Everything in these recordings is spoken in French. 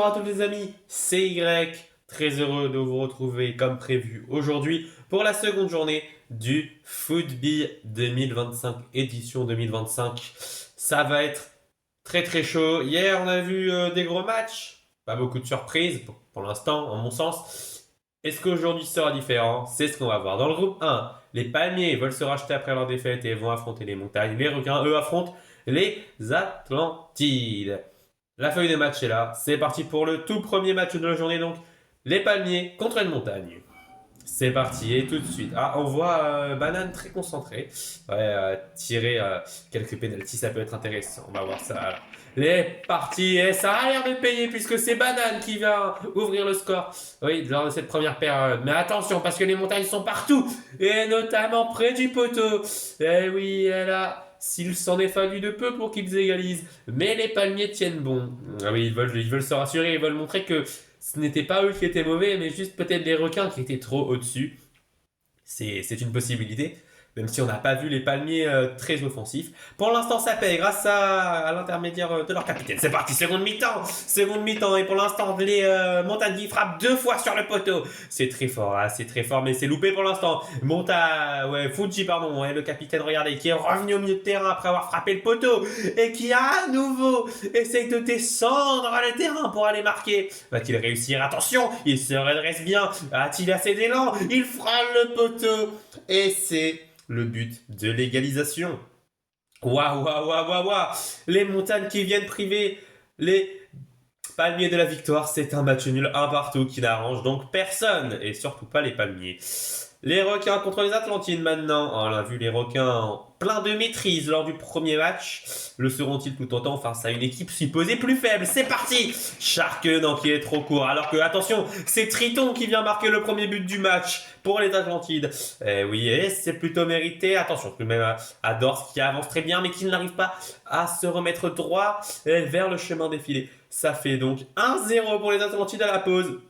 Bonjour à tous les amis, c'est Y, très heureux de vous retrouver comme prévu aujourd'hui pour la seconde journée du Football 2025, édition 2025. Ça va être très très chaud. Hier on a vu des gros matchs, pas beaucoup de surprises pour l'instant en mon sens. Est-ce qu'aujourd'hui sera différent? C'est ce qu'on va voir. Dans le groupe 1, les palmiers veulent se racheter après leur défaite et vont affronter les montagnes. Les requins, eux, affrontent les Atlantides. La feuille des matchs est là. C'est parti pour le tout premier match de la journée. Donc, les palmiers contre une montagne. C'est parti. Et tout de suite. Ah, on voit Banane très concentré. Ouais, tirer quelques pénaltys, ça peut être intéressant. On va voir ça. Alors, les parties. Et ça a l'air de payer puisque c'est Banane qui vient ouvrir le score. Oui, lors de cette première période. Mais attention parce que les montagnes sont partout. Et notamment près du poteau. Et oui, elle a. S'il s'en est fallu de peu pour qu'ils égalisent. Mais les palmiers tiennent bon. Ah oui, ils veulent se rassurer, ils veulent montrer que ce n'était pas eux qui étaient mauvais, mais juste peut-être les requins qui étaient trop au-dessus. C'est une possibilité, même si on n'a pas vu les palmiers très offensifs. Pour l'instant, ça paye grâce à l'intermédiaire de leur capitaine. C'est parti, seconde mi-temps. Seconde mi-temps, et pour l'instant, les montagnes qui frappent 2 fois sur le poteau. C'est très fort, hein, c'est très fort, mais c'est loupé pour l'instant. Fuji, pardon, ouais, le capitaine, regardez, qui est revenu au milieu de terrain après avoir frappé le poteau, et qui à nouveau essaye de descendre le terrain pour aller marquer. Va-t-il réussir? Attention, il se redresse bien. A-t-il assez d'élan? Il frappe le poteau. Et c'est le but de l'égalisation. Waouh, waouh, waouh, waouh, waouh. Les montagnes qui viennent priver les palmiers de la victoire. C'est un match nul, un partout qui n'arrange donc personne. Et surtout pas les palmiers. Les requins contre les Atlantides maintenant. On a vu les requins plein de maîtrise lors du premier match. Le seront-ils tout autant face à une équipe supposée plus faible? C'est parti. Shark, non, qui est trop court. Alors que, attention, c'est Triton qui vient marquer le premier but du match pour les Atlantides. Oui, et c'est plutôt mérité. Attention, tout de même à Dors qui avance très bien, mais qui n'arrive pas à se remettre droit vers le chemin défilé. Ça fait donc 1-0 pour les Atlantides à la pause.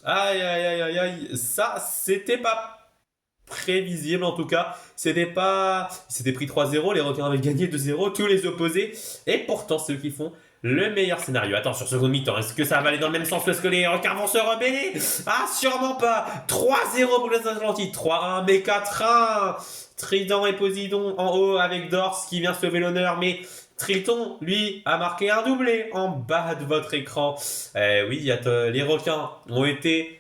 Aïe, aïe, aïe, aïe, aïe. Ça, c'était pas prévisible en tout cas. C'était pris 3-0, les requins avaient gagné 2-0, tous les opposés. Et pourtant, c'est eux qui font le meilleur scénario. Attention, seconde mi-temps, est-ce que ça va aller dans le même sens? Est-ce que les requins vont se rebeller? Ah, sûrement pas. 3-0 pour les Atlantides, 3-1, mais 4-1. Trident et Posidon en haut avec Dors qui vient sauver l'honneur, mais Triton, lui, a marqué un doublé en bas de votre écran. Oui, les requins ont été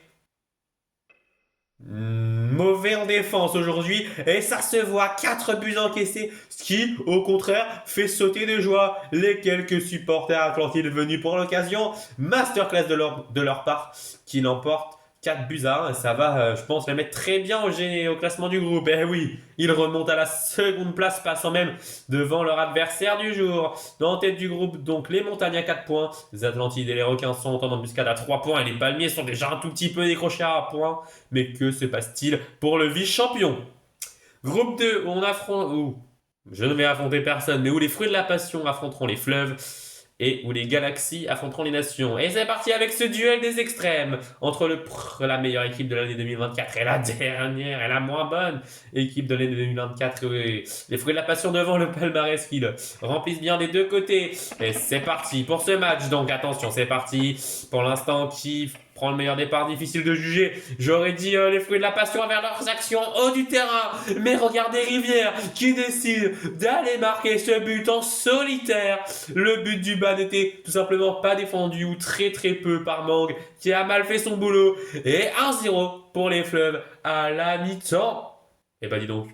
mauvais en défense aujourd'hui et ça se voit, 4 buts encaissés, ce qui au contraire fait sauter de joie les quelques supporters atlantides venus pour l'occasion. Masterclass de leur part qui l'emporte 4-1 et ça va, je pense, les mettre très bien au classement du groupe. Et oui, ils remontent à la seconde place, passant même devant leur adversaire du jour. Dans la tête du groupe, donc les montagnes à 4 points, les Atlantides et les requins sont en embuscade à 3 points et les palmiers sont déjà un tout petit peu décrochés à 1 point. Mais que se passe-t-il pour le vice-champion? Groupe 2, où je ne vais affronter personne, mais où les fruits de la passion affronteront les fleuves et où les galaxies affronteront les nations. Et c'est parti avec ce duel des extrêmes entre la meilleure équipe de l'année 2024 et la dernière et la moins bonne équipe de l'année 2024. Oui, les fruits de la passion devant le palmarès qui le remplissent bien des deux côtés. Et c'est parti pour ce match. Donc attention, c'est parti. Pour l'instant, qui prend le meilleur départ, difficile de juger. J'aurais dit les fruits de la passion vers leurs actions haut du terrain. Mais regardez Rivière qui décide d'aller marquer ce but en solitaire. Le but du bas n'était tout simplement pas défendu ou très très peu par Mang qui a mal fait son boulot. Et 1-0 pour les fleuves à la mi-temps. Et bah dis donc.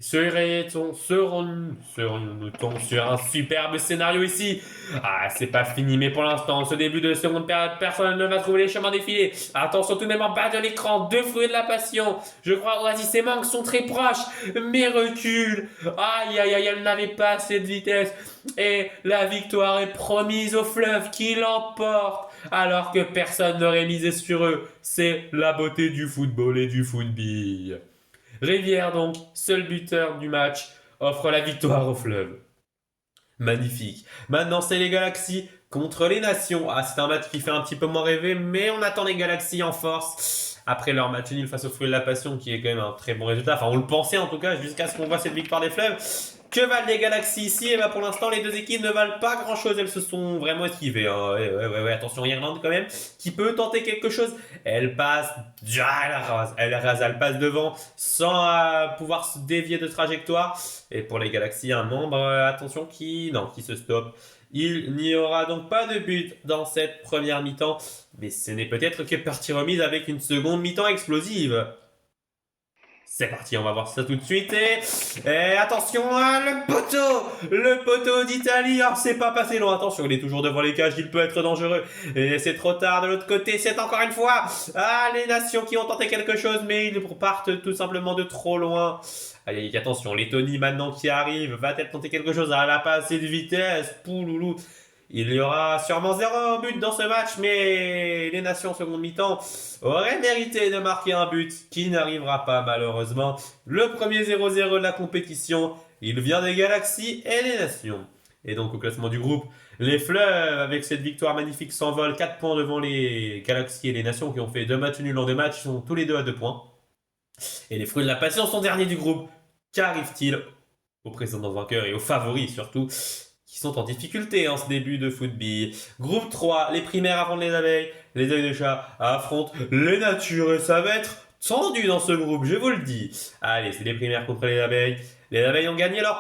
Serait-on sur un superbe scénario ici? Ah, c'est pas fini, mais pour l'instant, ce début de seconde période, personne ne va trouver les chemins défilés. Attention tout de même en bas de l'écran, 2 fruits de la passion. Je crois Oasis et Manque sont très proches, mais reculent. Aïe, aïe, aïe, elle n'avait pas assez de vitesse. Et la victoire est promise au fleuve qui l'emporte, alors que personne n'aurait misé sur eux. C'est la beauté du football et du football. Rivière donc, seul buteur du match, offre la victoire au fleuve. Magnifique. Maintenant, c'est les Galaxies contre les Nations. Ah, c'est un match qui fait un petit peu moins rêver, mais on attend les Galaxies en force. Après leur match nul face au Fruit de la Passion, qui est quand même un très bon résultat. Enfin, on le pensait en tout cas, jusqu'à ce qu'on voit cette victoire des fleuves. Que valent les Galaxies ici? Et bah pour l'instant, les deux équipes ne valent pas grand-chose. Elles se sont vraiment esquivées, hein. Ouais, attention, Irlande quand même, qui peut tenter quelque chose. Elle passe, elle passe devant sans pouvoir se dévier de trajectoire. Et pour les Galaxies, un membre, attention, qui se stoppe. Il n'y aura donc pas de but dans cette première mi-temps, mais ce n'est peut-être que partie remise avec une seconde mi-temps explosive. C'est parti, on va voir ça tout de suite. Et attention, le poteau d'Italie. Oh, c'est pas passé loin. Attention, il est toujours devant les cages, il peut être dangereux. Et c'est trop tard de l'autre côté. C'est encore une fois les nations qui ont tenté quelque chose, mais ils partent tout simplement de trop loin. Allez, attention, Lettonie maintenant qui arrive. Va-t-elle tenter quelque chose? Elle n'a pas assez de vitesse. Pouloulou. Il y aura sûrement 0 but dans ce match, mais les nations seconde mi-temps auraient mérité de marquer un but qui n'arrivera pas malheureusement. Le premier 0-0 de la compétition, il vient des Galaxies et des nations. Et donc au classement du groupe, les Fleuves, avec cette victoire magnifique, s'envolent 4 points devant les Galaxies et les nations qui ont fait 2 matchs nuls en 2 matchs, ils sont tous les deux à 2 points. Et les Fruits de la Passion sont derniers du groupe. Qu'arrive-t-il aux précédents vainqueurs et aux favoris surtout, qui sont en difficulté en ce début de football? Groupe 3, les primaires avant les abeilles. Les œils de chat affrontent les natures et ça va être tendu dans ce groupe, je vous le dis. Allez, c'est les primaires contre les abeilles. Les abeilles ont gagné leur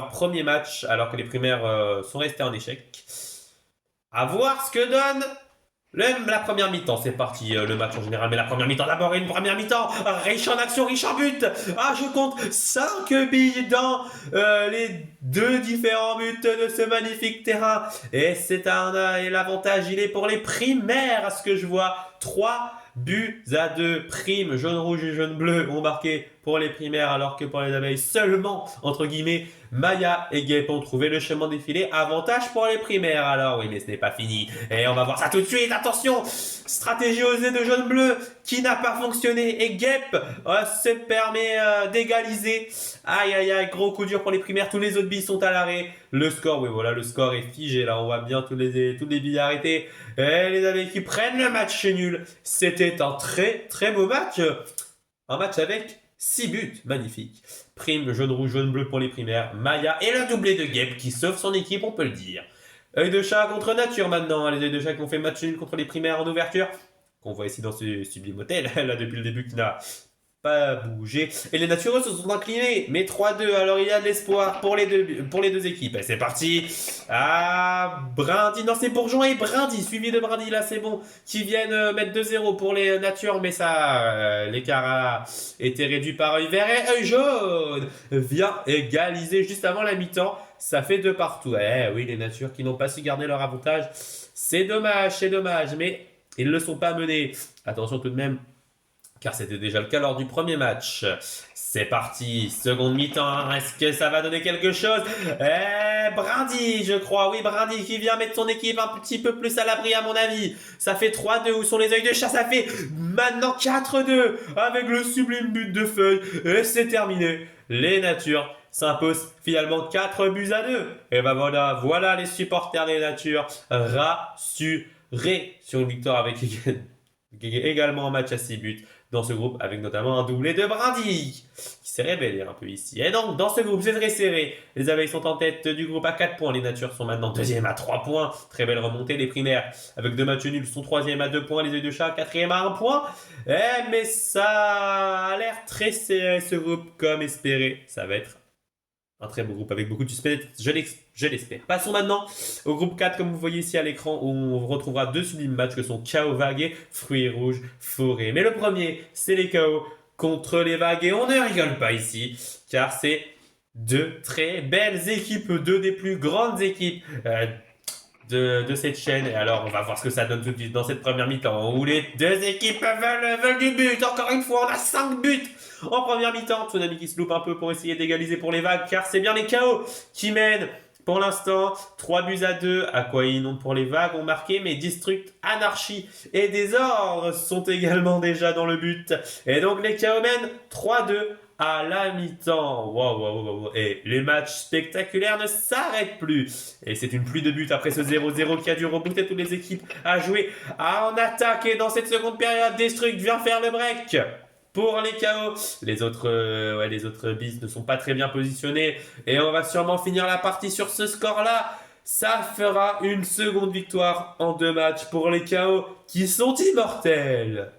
premier match alors que les primaires sont restés en échec. À voir ce que donne la première mi-temps. C'est parti, le match en général, mais la première mi-temps d'abord, une première mi-temps. Riche en action, riche en but. Je compte 5 billes dans les 2 différents buts de ce magnifique terrain. Et et l'avantage, il est pour les primaires, à ce que je vois. 3 buts à 2. Primes, jaune, rouge et jaune, bleu ont marqué pour les primaires, alors que pour les abeilles, seulement, entre guillemets, Maya et Guêpe ont trouvé le chemin défilé. Avantage pour les primaires. Alors oui, mais ce n'est pas fini. Et on va voir ça tout de suite. Attention, stratégie osée de jaune-bleu qui n'a pas fonctionné. Et Guêpe se permet d'égaliser. Aïe, gros coup dur pour les primaires. Tous les autres billes sont à l'arrêt. Le score, oui voilà, le score est figé. Là, on voit bien tous les billes arrêtés. Et les abeilles qui prennent le match nul. C'était un très beau match. Un match avec 6 buts, magnifique. Prime, jaune, rouge, jaune, bleu pour les primaires. Maya et le doublé de Guêpe qui sauve son équipe, on peut le dire. Œil de chat contre nature maintenant. Les œils de chat qui ont fait match nul contre les primaires en ouverture. Qu'on voit ici dans ce sublime hôtel, là depuis le début qui n'a pas bougé. Et les natureux se sont inclinés, mais 3-2. Alors il y a de l'espoir pour les deux équipes. Et c'est parti. Brindy, non c'est Bourgeon et Brindy, suivi de Brindy, là c'est bon, qui viennent mettre 2-0 pour les natures, mais ça, l'écart a été réduit par œil vert et œil jaune vient égaliser juste avant la mi-temps. Ça fait 2 partout. Oui, les natures qui n'ont pas su garder leur avantage. C'est dommage, mais ils ne le sont pas menés. Attention tout de même, car c'était déjà le cas lors du premier match. C'est parti, seconde mi-temps, est-ce que ça va donner quelque chose? Brindy, je crois, oui, Brindy qui vient mettre son équipe un petit peu plus à l'abri à mon avis. Ça fait 3-2, où sont les œils de chat? Ça fait maintenant 4-2, avec le sublime but de Feuille, et c'est terminé. Les natures s'imposent finalement 4 buts à 2. Et ben voilà les supporters des natures rassurés sur une victoire avec également un match à 6 buts dans ce groupe, avec notamment un doublé de Brindy qui s'est révélé un peu ici. Et donc dans ce groupe c'est très serré, les abeilles sont en tête du groupe à 4 points, les natures sont maintenant deuxième à 3 points, très belle remontée. Les primaires avec 2 matchs nuls sont troisième à 2 points, les œils de chat quatrième à 1 point. Mais ça a l'air très serré ce groupe, comme espéré. Ça va être un très beau groupe avec beaucoup de suspense, je l'espère. Passons maintenant au groupe 4, comme vous voyez ici à l'écran, où on retrouvera 2 sublimes matchs que sont Chaos Vague et Fruits Rouges Forêt. Mais le premier, c'est les Chaos contre les Vagues, et on ne rigole pas ici, car c'est 2 très belles équipes, 2 des plus grandes équipes de cette chaîne. Et alors on va voir ce que ça donne tout de suite dans cette première mi-temps, où les 2 équipes veulent du but. Encore une fois, on a 5 buts en première mi-temps. Tsunami qui se loupe un peu pour essayer d'égaliser pour les Vagues, car c'est bien les Chaos qui mènent pour l'instant 3 buts à 2. Aquainon pour les Vagues ont marqué, mais Destruct, Anarchie et Désordre sont également déjà dans le but. Et donc les Chaos mènent 3-2 à la mi-temps. Wow. Et les matchs spectaculaires ne s'arrêtent plus. Et c'est une pluie de buts après ce 0-0 qui a dû rebooter toutes les équipes à jouer en attaque. Et dans cette seconde période, Destruct vient faire le break. pour les KO. Les autres bis ne sont pas très bien positionnés. Et on va sûrement finir la partie sur ce score-là. Ça fera une seconde victoire en 2 matchs pour les KO qui sont immortels.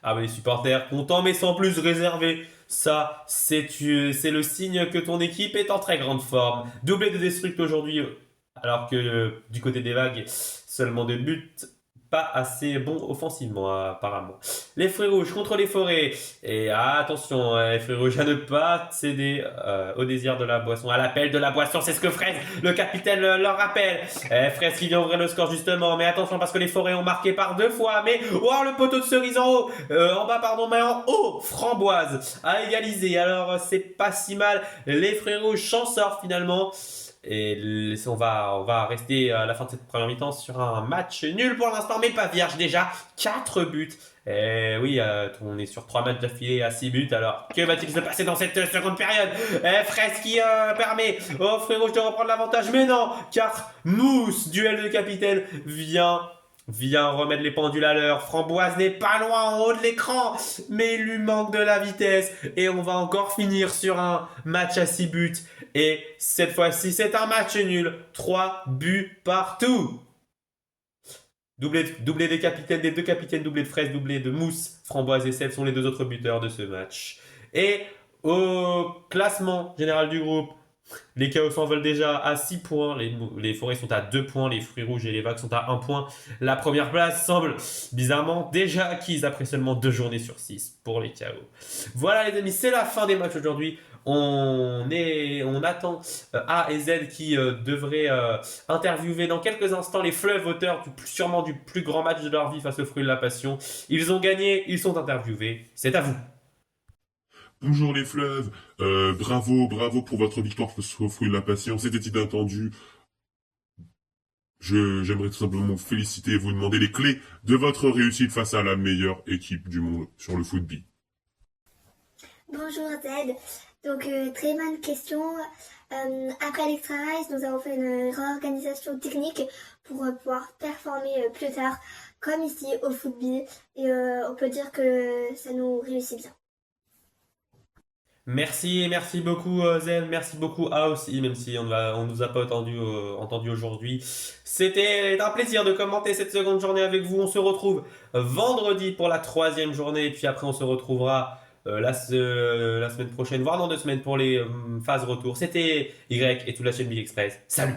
Ah oui, les supporters contents mais sans plus réservés. Ça, c'est le signe que ton équipe est en très grande forme. Doublé de Destruct aujourd'hui, alors que du côté des vagues, seulement 2 buts. Pas assez bon offensivement, apparemment. Les fruits rouges contre les forêts. Et attention, les fruits rouges à ne pas céder au désir de la boisson, à l'appel de la boisson. C'est ce que Fraise, le capitaine, leur rappelle. Fraise qui vient ouvrir le score justement. Mais attention parce que les forêts ont marqué par 2 fois. Mais oh, le poteau de cerise en haut. En bas, pardon, mais en haut. Framboise a égalisé. Alors, c'est pas si mal. Les fruits rouges s'en sortent finalement. Et on va rester à la fin de cette première mi-temps sur un match nul pour l'instant, mais pas vierge déjà. 4 buts. Et oui, on est sur 3 matchs d'affilée à 6 buts. Alors, que va-t-il se passer dans cette seconde période? Fraisse qui permet au frérot de reprendre l'avantage. Mais non, car Mousse, duel de capitaine, vient remettre les pendules à l'heure. Framboise n'est pas loin en haut de l'écran, mais il lui manque de la vitesse. Et on va encore finir sur un match à 6 buts. Et cette fois-ci, c'est un match nul. 3 buts partout. Doublé des capitaines, des 2 capitaines, doublé de Fraise, doublé de Mousse. Framboise et Sel sont les 2 autres buteurs de ce match. Et au classement général du groupe, les KO s'envolent déjà à 6 points, les forêts sont à 2 points, les fruits rouges et les vagues sont à 1 point. La première place semble bizarrement déjà acquise après seulement 2 journées sur 6 pour les KO. Voilà les amis, c'est la fin des matchs aujourd'hui. On attend A et Z qui devraient interviewer dans quelques instants les fleuves auteurs sûrement du plus grand match de leur vie face aux fruits de la passion. Ils ont gagné, ils sont interviewés. C'est à vous. Bonjour les fleuves, bravo pour votre victoire face au fruit de la passion, c'était inattendu. J'aimerais tout simplement vous féliciter et vous demander les clés de votre réussite face à la meilleure équipe du monde sur le football. Bonjour Z. Donc très bonne question. Après l'Extra Rice, nous avons fait une réorganisation technique pour pouvoir performer plus tard, comme ici au football. Et on peut dire que ça nous réussit bien. Merci beaucoup Zen, merci beaucoup A aussi, même si on nous a pas entendu aujourd'hui. C'était un plaisir de commenter cette seconde journée avec vous. On se retrouve vendredi pour la 3e journée, et puis après on se retrouvera la semaine prochaine, voire dans 2 semaines pour les phases retour. C'était Y et toute la chaîne Big Express. Salut!